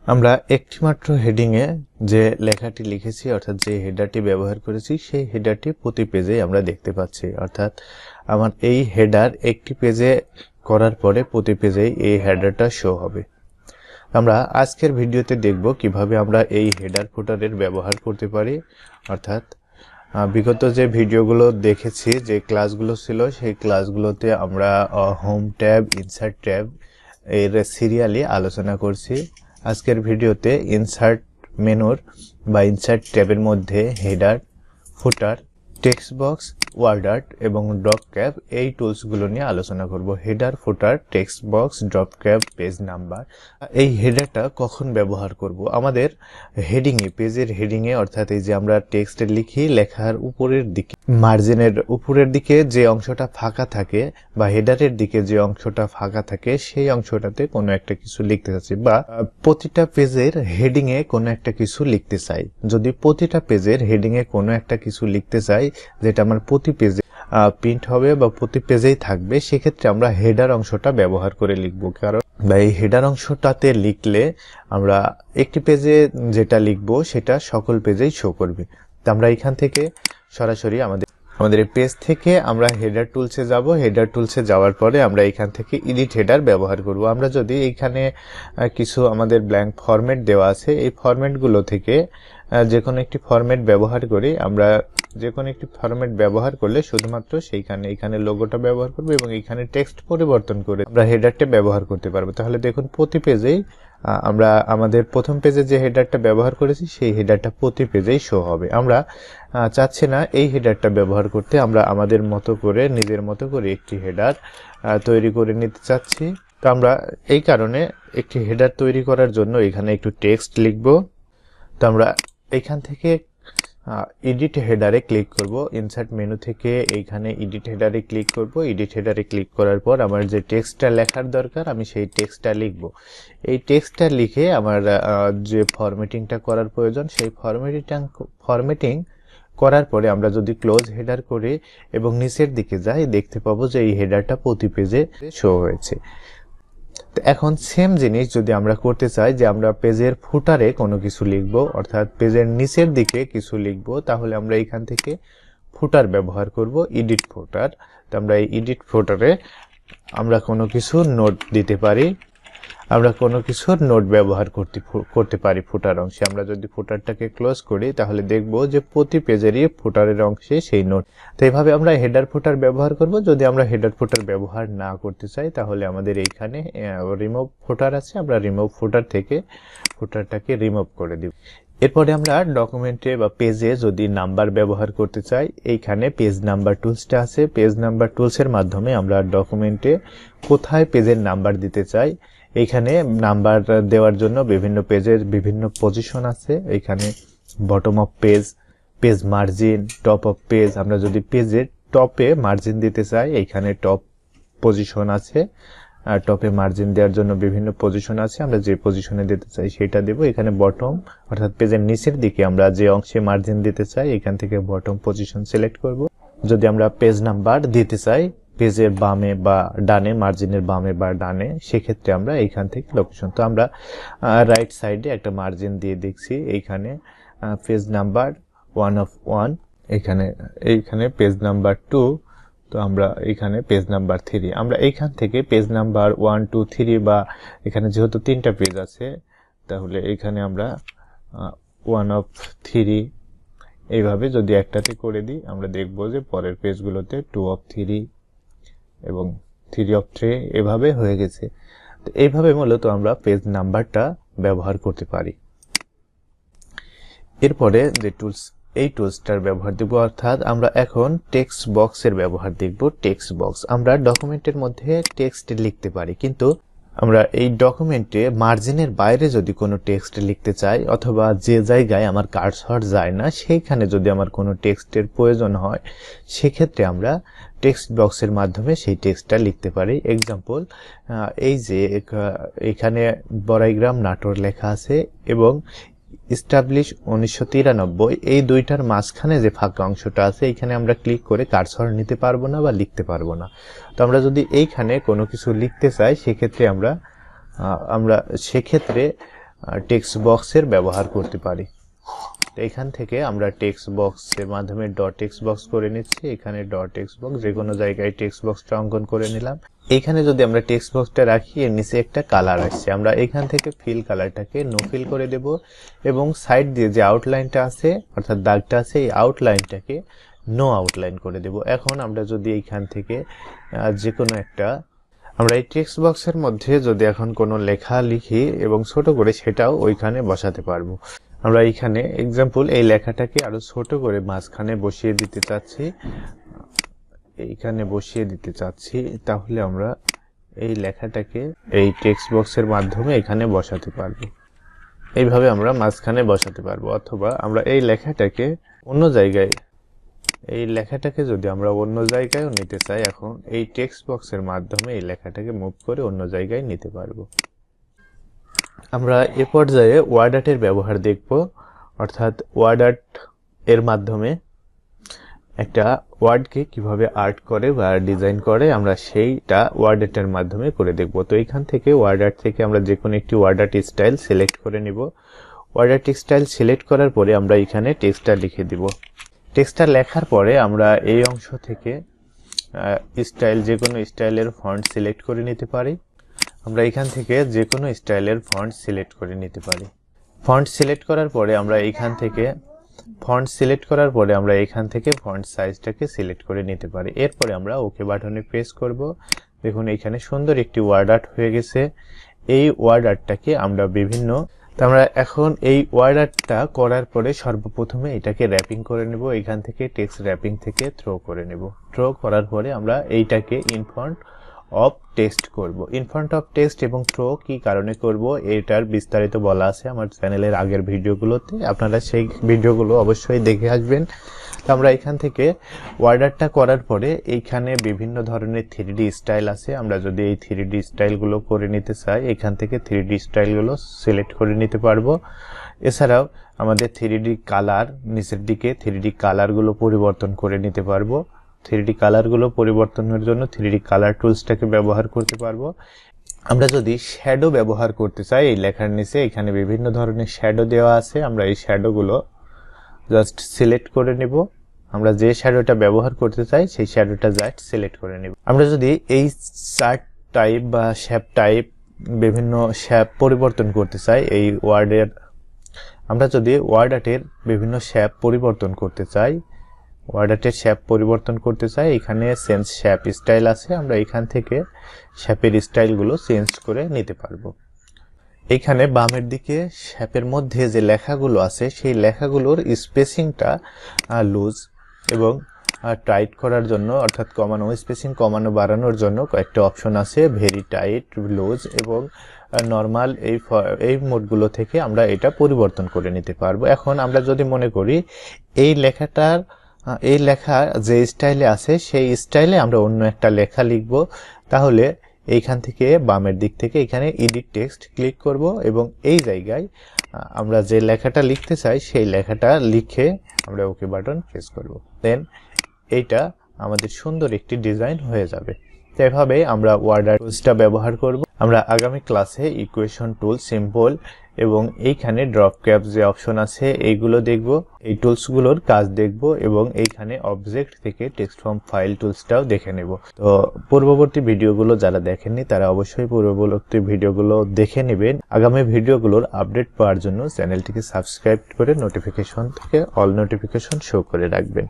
আমরা একটিমাত্র হেডিং এ যে লেখাটি লিখেছি অর্থাৎ যে হেডারটি ব্যবহার করেছি সেই হেডারটি প্রতি পেজে আমরা দেখতে পাচ্ছি। অর্থাৎ আমার এই হেডার একটি পেজে করার পরে প্রতি পেজেই এই হেডারটা শো হবে। আমরা আজকের ভিডিওতে দেখব কিভাবে আমরা এই হেডার ফুটারের ব্যবহার করতে পারি। অর্থাৎ বিগত যে ভিডিওগুলো দেখেছি, যে ক্লাসগুলো ছিল, সেই ক্লাসগুলোতে আমরা হোম ট্যাব, ইনসার্ট ট্যাব এর সিরিয়ালি আলোচনা করছি। আজকের ভিডিওতে ইনসার্ট মেনুর বা ইনসার্ট ট্যাবের মধ্যে header, footer, text box, word art এবং ড্রপ ক্যাপ এই টুলসগুলো নিয়ে আলোচনা করব। Header, footer, text box, drop cap, page number. এই হেডারটা কখন ব্যবহার করব? আমাদের হেডিংয়ে, পেজের হেডিংয়ে, অর্থাৎ এই যে আমরা টেক্সটে লিখি, লেখার উপরের দিকে, মার্জিনের উপরের দিকে যে অংশটা ফাঁকা থাকে বা হেডারের দিকে যে অংশটা ফাঁকা থাকে সেই অংশটাতে কোনো একটা কিছু লিখতে চাচ্ছি, বা প্রতিটা পেজের হেডিংয়ে কোনো একটা কিছু লিখতে চাই। যদি প্রতিটা পেজের হেডিংয়ে কোনো একটা কিছু লিখতে চাই যেটা আমার প্রতি পেজে প্রিন্ট হবে বা প্রতি পেজেই থাকবে, সেক্ষেত্রে আমরা হেডার অংশটা ব্যবহার করে লিখব। কারণ এই হেডার অংশটাতে লিখলে আমরা একটি পেজে যেটা লিখব সেটা সকল পেজেই শো করবে। তো আমরা এখান থেকে সরাসরি আমাদের এই পেজ থেকে আমরা হেডার টুলসে যাব। হেডার টুলসে যাওয়ার পরে আমরা এখান থেকে এডিট হেডার ব্যবহার করব। আমরা যদি এইখানে কিছু আমাদের ব্ল্যাঙ্ক ফরম্যাট দেওয়া আছে, এই ফরম্যাটগুলো থেকে যে কোনো একটি ফরম্যাট ব্যবহার করি। আমরা যে কোনো একটি ফরম্যাট ব্যবহার করলে শুধুমাত্র এখানে লোগোটা ব্যবহার করব এবং এখানে টেক্সট পরিবর্তন করে আমরা হেডারটা ব্যবহার করতে পারবো। তাহলে দেখুন প্রতি পেজেই আমরা আমাদের প্রথম পেজে যে হেডারটা ব্যবহার করেছি সেই হেডারটা প্রতি পেজেই শো হবে। আমরা চাচ্ছি না এই হেডারটা ব্যবহার করতে, আমরা আমাদের মতো করে, নিজের মতো করে একটি হেডার তৈরি করে নিতে চাচ্ছি। তো আমরা এই কারণে একটি হেডার তৈরি করার জন্য এখানে একটু টেক্সট লিখব। তো আমরা এখান থেকে এডিট হেডারে ক্লিক করব। ইনসার্ট মেনু থেকে এইখানে এডিট হেডারে ক্লিক করব। এডিট হেডারে ক্লিক করার পর আমার যে টেক্সটটা লেখার দরকার আমি সেই টেক্সটটা লিখব। এই টেক্সটটা লিখে আমার যে ফরম্যাটিংটা করার প্রয়োজন সেই ফরম্যাটিং করার পরে আমরা যদি ক্লোজ হেডার করে এবং নিচের দিকে যাই, দেখতে পাবো যে এই হেডারটা প্রতি পেজে শো হয়েছে। এখন সেম জিনিস যদি আমরা করতে চাই যে আমরা পেজের ফুটারে কোনো কিছু লিখব, অর্থাৎ পেজের নিচের দিকে কিছু লিখব, তাহলে আমরা এখান থেকে ফুটার ব্যবহার করব, এডিট ফুটার। তো আমরা এই এডিট ফুটারে আমরা কোনো কিছু নোট দিতে পারি, আমরা কোনো কিছুর নোট ব্যবহার করতে পারি ফুটার অংশে। আমরা যদি ফুটারটাকে ক্লোজ করি তাহলে দেখব যে প্রতি পেজেরই ফুটারের অংশে সেই নোট। তো এইভাবে আমরা হেডার ফুটার ব্যবহার করব। যদি আমরা হেডার ফুটার ব্যবহার না করতে চাই তাহলে আমাদের এইখানে রিমুভ ফুটার আছে, আমরা রিমুভ ফুটার থেকে ফুটারটাকে রিমুভ করে দিব। এরপরে আমরা ডকুমেন্টে বা পেজে যদি নাম্বার ব্যবহার করতে চাই, এইখানে পেজ নাম্বার টুলসটা আছে। পেজ নাম্বার টুলসের মাধ্যমে আমরা ডকুমেন্টে কোথায় পেজের নাম্বার দিতে চাই, এইখানে নাম্বার দেওয়ার জন্য বিভিন্ন পেজের বিভিন্ন পজিশন আছে। এইখানে bottom of page, page margin, top of page. আমরা যদি পেজের টপে মার্জিন দিতে চাই, এইখানে টপ পজিশন আছে। আর টপে মার্জিন দেওয়ার জন্য বিভিন্ন পজিশন আছে, আমরা যে পজিশনে দিতে চাই সেটা দেব। এখানে বটম, অর্থাৎ পেজের নিচের দিকে আমরা যে অংশে মার্জিন দিতে চাই এখান থেকে বটম পজিশন সিলেক্ট করব। যদি আমরা পেজ নাম্বার দিতে চাই পেজের বামে বা ডানে, মার্জিনের বামে বা ডানে, সেক্ষেত্রে আমরা এইখান থেকে লোকেশন। তো আমরা রাইট সাইডে একটা মার্জিন দিয়ে দেখছি, এইখানে পেজ নাম্বার 1 এইখানে পেজ নাম্বার 2, তো আমরা এখানে পেজ নাম্বার 3। আমরা এইখান থেকে পেজ নাম্বার 1, 2, 3 বা এখানে যেহেতু 3টা পেজ আছে তাহলে এখানে আমরা 1 of 3 এইভাবে যদি একটাতে করে দিই, আমরা দেখব যে পরের পেজগুলোতে 2 of 3 এবং 3 of 3 এভাবে হয়ে গেছে। তো এইভাবে মূলত আমরা পেজ নাম্বারটা ব্যবহার করতে পারি। এরপরে যে এই টুলসটার ব্যবহার দেখব, অর্থাৎ আমরা এখন টেক্সট বক্সের ব্যবহার দেখব। টেক্সট বক্স, আমরা ডকুমেন্টের মধ্যে টেক্সট লিখতে পারি, কিন্তু আমরা এই ডকুমেন্টে মার্জিনের বাইরে যদি কোনো টেক্সট লিখতে চাই অথবা যে জায়গায় আমার কার্সর যায় না সেইখানে যদি আমার কোনো টেক্সটের প্রয়োজন হয়, সেক্ষেত্রে আমরা টেক্সট বক্সের মাধ্যমে সেই টেক্সটটা লিখতে পারি। এক্সাম্পল, এই যে এখানে বড়াইগ্রাম নাটোর লেখা আছে এবং এস্টাবলিশ 1993, এই দুইটার মাঝখানে যে ফাঁকা অংশটা আছে এইখানে আমরা ক্লিক করে কার্সর নিতে পারবো না বা লিখতে পারবো না। তো আমরা যদি এইখানে কোনো কিছু লিখতে চাই সেক্ষেত্রে আমরা টেক্সট বক্সের ব্যবহার করতে পারি। তো এখান থেকে আমরা টেক্সট বক্সের মাধ্যমে ডট টেক্সট বক্স করে নিচ্ছি। এখানে ডট টেক্সট বক্স, যে কোনো জায়গায় টেক্সট বক্সটা অঙ্কন করে নিলাম। এইখানে যদি আমরা টেক্সট বক্সটা রাখি, এর নিচে একটা কালার আসছে, আমরা এখান থেকে ফিল কালারটাকে নো ফিল করে দেব এবং সাইড দিয়ে যে আউটলাইনটা আছে অর্থাৎ দাগটা আছে, এই আউটলাইনটাকে নো আউটলাইন করে দেব। এখন আমরা যদি এইখান থেকে যে কোনো একটা, আমরা এই টেক্সট বক্সের মধ্যে যদি এখন কোনো লেখা লিখি এবং ছোট করে, সেটাও ওইখানে বসাতে পারবো। আমরা এইখানে এক্সাম্পল এই লেখাটাকে আরো ছোট করে মাঝখানে বসিয়ে দিতে চাচ্ছি, এইখানে বসিয়ে দিতে চাচ্ছি। তাহলে আমরা এই লেখাটাকে এই টেক্সট বক্সের মাধ্যমে এখানে বসাতে পারবো। এইভাবে আমরা মাঝখানে বসাতে পারবো। অথবা আমরা এই লেখাটাকে অন্য জায়গায়, এই লেখাটাকে যদি আমরা অন্য জায়গায়ও নিতে চাই, এখন এই টেক্সট বক্সের মাধ্যমে এই লেখাটাকে মুভ করে অন্য জায়গায় নিতে পারবো। আমরা এ পর্যায়ে ওয়ার্ড আর্টের ব্যবহার দেখব, অর্থাৎ ওয়ার্ড আর্ট এর মাধ্যমে একটা ওয়ার্ডকে কিভাবে আর্ট করে বা ডিজাইন করে আমরা সেইটা ওয়ার্ড আর্টের মাধ্যমে করে দেখব। তো এখান থেকে ওয়ার্ড আর্ট থেকে আমরা যে কোনো একটি ওয়ার্ড আর্ট স্টাইল সিলেক্ট করে নিব। ওয়ার্ড আর্ট স্টাইল সিলেক্ট করার পরে আমরা এখানে টেক্সটটা লিখে দিব। টেক্সটটা লেখার পরে আমরা এই অংশ থেকে স্টাইল, যে কোনো স্টাইলের ফন্ট সিলেক্ট করে নিতে পারি। আমরা এখান থেকে যে কোনো স্টাইলের ফন্ট সিলেক্ট করে নিতে পারি। ফন্ট সিলেক্ট করার পরে আমরা এখান থেকে ফন্ট সাইজটাকে সিলেক্ট করে নিতে পারি। এরপরে আমরা ওকে বাটনে প্রেস করব। দেখুন এখানে সুন্দর একটি ওয়ার্ড আর্ট হয়ে গেছে। এই ওয়ার্ড আর্টটাকে আমরা আমরা এখন এই ওয়ার্ড আর্টটা করার পরে সর্বপ্রথমে এটাকে র্যাপিং করে নেব। এখান থেকে টেক্সট র্যাপিং থেকে থ্রো করে নেব। থ্রো করার পরে আমরা এইটাকে ইনফ্রন্ট অফ টেক্সট করব। ইনফ্রন্ট অফ টেক্সট এবং থ্রো কি কারণে করব এটার বিস্তারিত বলা আছে আমার চ্যানেলের আগের ভিডিওগুলোতে, আপনারা সেই ভিডিওগুলো অবশ্যই দেখে আসবেন। তো আমরা এখান থেকে ওয়ার্ড আর্টটা করার পরে এইখানে বিভিন্ন ধরনের 3D স্টাইল আছে। আমরা যদি এই 3D স্টাইলগুলো করে নিতে চাই, এখান থেকে 3D স্টাইলগুলো সিলেক্ট করে নিতে পারবো। এছাড়াও আমাদের 3D কালার, নিচের দিকে 3D কালারগুলো পরিবর্তন করে নিতে পারবো। 3D কালারগুলো পরিবর্তনের জন্য 3D কালার টুলসটাকে ব্যবহার করতে পারবো। আমরা যদি শ্যাডো ব্যবহার করতে চাই, এই লেখার নিচে এখানে বিভিন্ন ধরনের শ্যাডো দেওয়া আছে। আমরা এই শ্যাডোগুলো জাস্ট সিলেক্ট করে নিব। আমরা যে শ্যাডোটা ব্যবহার করতে চাই সেই শ্যাডোটা জাস্ট সিলেক্ট করে নিব। আমরা যদি এই চার্ট টাইপ বা শেপ টাইপ, বিভিন্ন শেপ পরিবর্তন করতে চাই, এই ওয়ার্ডের, আমরা যদি ওয়ার্ড আর্টের বিভিন্ন শেপ পরিবর্তন করতে চাই, ওয়ার্ড আর্টের শেপ পরিবর্তন করতে চাই, এখানে চেঞ্জ শেপ স্টাইল আছে। আমরা এখান থেকে শেপের স্টাইলগুলো চেঞ্জ করে নিতে পারবো। এইখানে বামের দিকে শেপের মধ্যে যে লেখাগুলো আছে সেই লেখাগুলোর স্পেসিংটা লুজ এবং টাইট করার জন্য, অর্থাৎ কমানো, স্পেসিং কমানো বাড়ানোর জন্য কয়েকটা অপশন আছে, ভেরি টাইট, লুজ এবং নর্মাল। এই মোডগুলো থেকে আমরা এটা পরিবর্তন করে নিতে পারবো। এখন আমরা যদি মনে করি এই লেখা যে স্টাইলে আছে সেই স্টাইলে আমরা অন্য একটা লেখা লিখব, তাহলে এইখান থেকে বামের দিক থেকে এখানে এডিট টেক্সট ক্লিক করব এবং এই জায়গায় আমরা যে লেখাটা লিখতে চাই সেই লেখাটা লিখে আমরা ওকে বাটন প্রেস করব। দেন এইটা আমাদের সুন্দর একটি ডিজাইন হয়ে যাবে। তো এভাবে আমরা ওয়ার্ড আর্ট টুলসটা ব্যবহার করব। আমরা আগামী ক্লাসে ইকুয়েশন টুল, সিম্বল এবং এইখানে ড্রপ ক্যাপ যে অপশন আছে এইগুলো দেখব, এই টুলসগুলোর কাজ দেখব এবং এইখানে অবজেক্ট থেকে টেক্সট ফর্ম ফাইল টুলসটাও দেখে নেব। তো পূর্ববর্তী ভিডিওগুলো যারা দেখেননি তারা অবশ্যই পূর্ববর্তী ভিডিওগুলো দেখে নেবেন। আগামী ভিডিওগুলোর আপডেট পাওয়ার জন্য চ্যানেলটিকে সাবস্ক্রাইব করে নোটিফিকেশন থেকে অল নোটিফিকেশন শো করে রাখবেন।